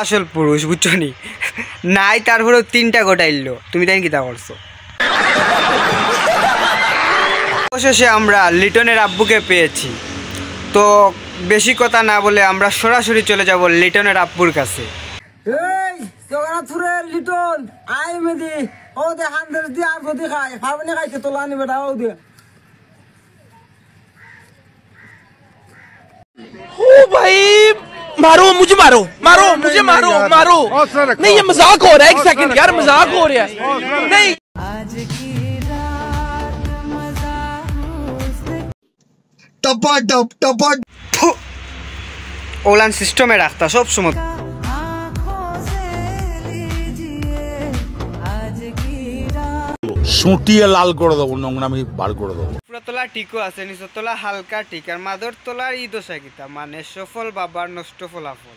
আসল পুরুষ বুঝছো নি নাই তারপরেও 3টা গোটাইলো তুমি তাই কিতা করছো। অবশেষে আমরা লিটনের আব্বুকে পেয়েছি, তো বেশি কথা না বলে আমরা সরাসরি চলে যাব লিটনের আব্বুর কাছে। এই জগন্নাথপুরের লিটন আই মেদি ও দে হান্ড্রেড দিয়ে আর যদি খাই খাবনি খাইতে তোলা নিবে ও দে। ओ भाई मारो मुझे, मारो मारो मुझे, मारो मारो। नहीं ये मजाक हो रहा है, एक सेकंड यार मजाक हो रहा है। नहीं टपा टप टपा ওলান সিস্টেমে রাখতা সব সময়। সুটিয়ে লাল করে দেবো, নোংরামি বার করে দেবো। উপরতলা টিকো আছে, নিচতলা হালকা টিক, আর মাদর তলার ঈদ কিতা মানে সফল বাবার নষ্ট ফলাফল।